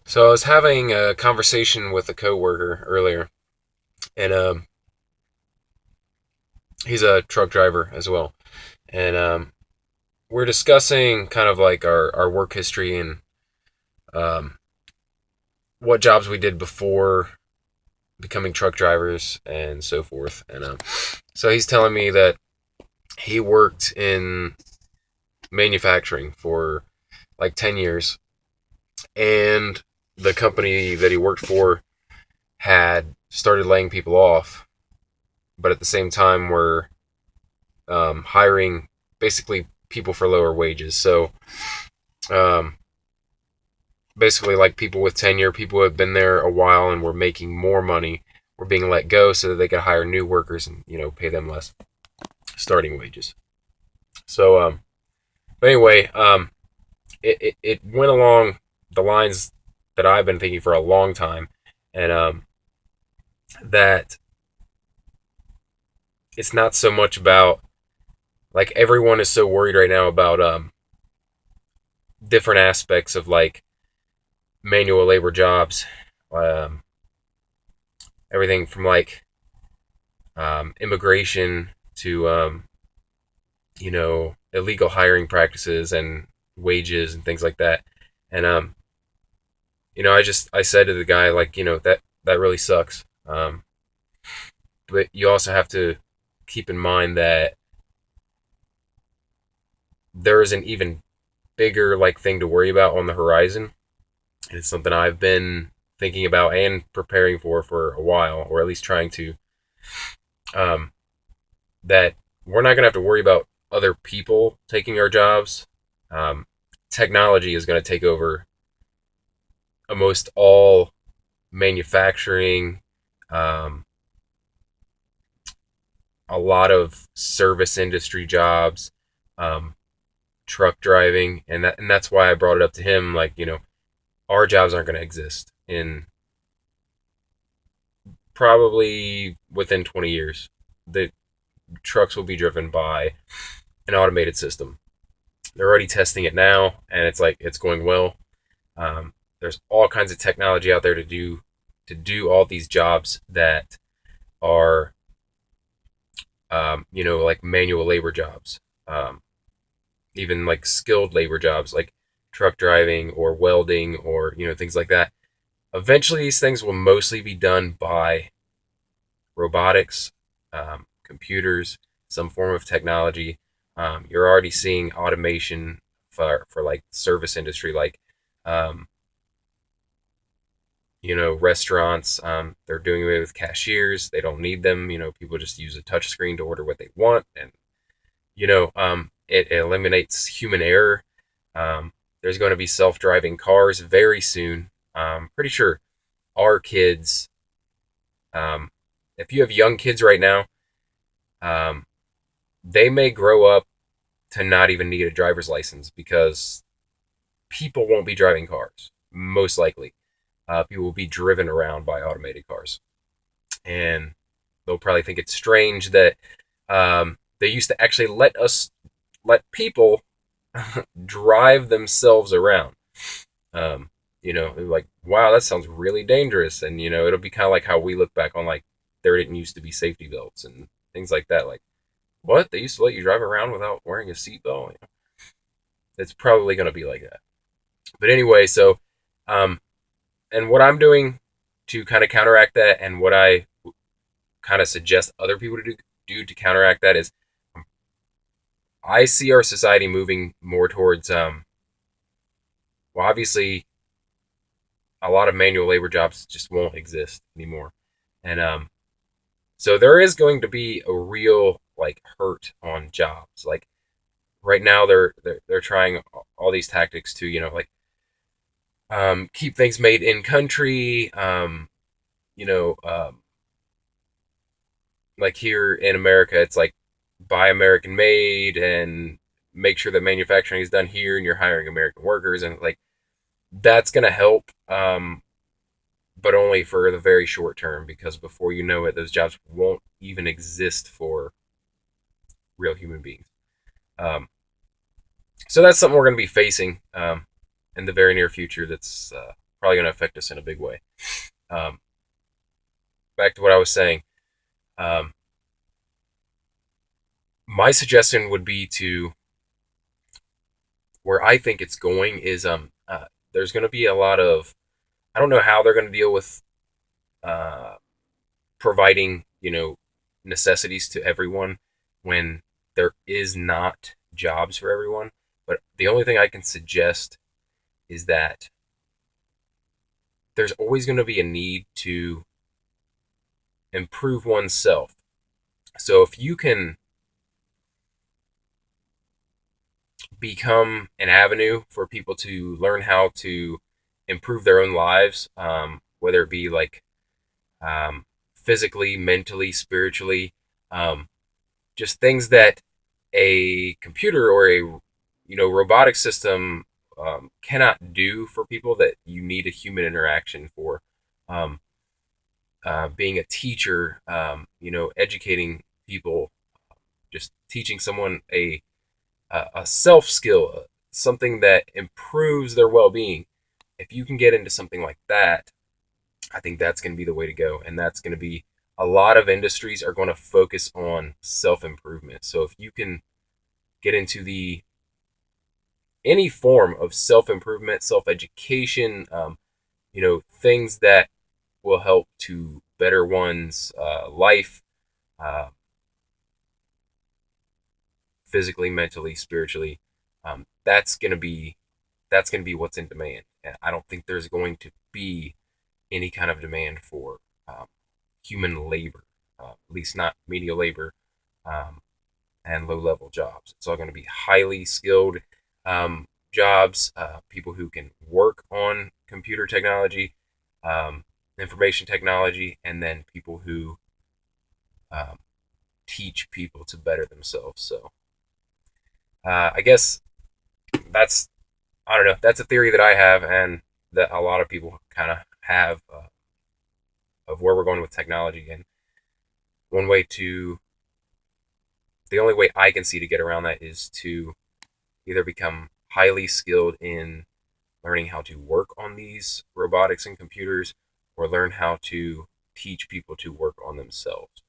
So I was having a conversation with a coworker earlier, and he's a truck driver as well. And we're discussing kind of like our work history and um, what jobs we did before becoming truck drivers and so forth. And so he's telling me that he worked in manufacturing for like 10 years, and the company that he worked for had started laying people off, but at the same time were hiring basically people for lower wages. So um, basically, like people with tenure, people who have been there a while and were making more money, were being let go so that they could hire new workers and pay them less starting wages. So, but anyway, it went along the lines that I've been thinking for a long time, and that it's not so much about, like, everyone is so worried right now about different aspects of like manual labor jobs, um, everything from like immigration to illegal hiring practices and wages and things like that. And I said to the guy, like, that really sucks. But you also have to keep in mind that there is an even bigger like thing to worry about on the horizon. And it's something I've been thinking about and preparing for a while, or at least trying to. Um, that we're not going to have to worry about other people taking our jobs. Um, Technology is going to take over almost all manufacturing, um, a lot of service industry jobs, um, truck driving, and that's why I brought it up to him. Like, our jobs aren't going to exist in probably within 20 years. The trucks will be driven by an automated system. They're already testing it now, and it's going well. There's all kinds of technology out there to do all these jobs that are like manual labor jobs, um, even like skilled labor jobs like truck driving or welding or things like that. Eventually, these things will mostly be done by robotics, computers, some form of technology. You're already seeing automation for like service industry, like um, restaurants. They're doing away with cashiers. They don't need them. People just use a touch screen to order what they want, and it eliminates human error. There's going to be self-driving cars very soon. Pretty sure our kids, um, if you have young kids right now, um, they may grow up to not even need a driver's license because people won't be driving cars. Most likely, people will be driven around by automated cars, and they'll probably think it's strange that they used to actually let people drive themselves around. Like, wow, that sounds really dangerous, and it'll be kind of like how we look back on, like, there didn't used to be safety belts and things like that. Like, what, they used to let you drive around without wearing a seatbelt? It's probably going to be like that. But anyway, so um, and what I'm doing to kind of counteract that, and what I kind of suggest other people to do to counteract that, is I see our society moving more towards well, obviously a lot of manual labor jobs just won't exist anymore, and so there is going to be a real like hurt on jobs. Like, right now, they're trying all these tactics to like keep things made in country. You know, um, like here in America, it's like buy American made and make sure that manufacturing is done here, and you're hiring American workers, and like that's gonna help, but only for the very short term, because before you know it, those jobs won't even exist for real human beings. Um, so that's something we're gonna be facing in the very near future. That's probably going to affect us in a big way. Um, Back to what I was saying. Um, my suggestion would be to where I think it's going is there's going to be a lot of, I don't know how they're going to deal with uh, providing, necessities to everyone when there is not jobs for everyone. But the only thing I can suggest is that there's always going to be a need to improve oneself. So if you can become an avenue for people to learn how to improve their own lives, whether it be like um, physically, mentally, spiritually, um, just things that a computer or a robotic system cannot do for people that you need a human interaction for. Um, Being a teacher, educating people, just teaching someone a self skill, something that improves their well being. If you can get into something like that, I think that's going to be the way to go. And that's going to be a lot of industries are going to focus on self improvement. So if you can get into the any form of self improvement, self education, things that will help to better one's life, uh, physically, mentally, spiritually. That's gonna be what's in demand. And I don't think there's going to be any kind of demand for um, human labor, at least not menial labor, um, and low level jobs. It's all going to be highly skilled jobs, people who can work on computer technology, um, information technology, and then people who um, teach people to better themselves. So I guess that's, I don't know, that's a theory that I have and that a lot of people kind of have of where we're going with technology. And one way to, the only way I can see to get around that is to either become highly skilled in learning how to work on these robotics and computers or learn how to teach people to work on themselves.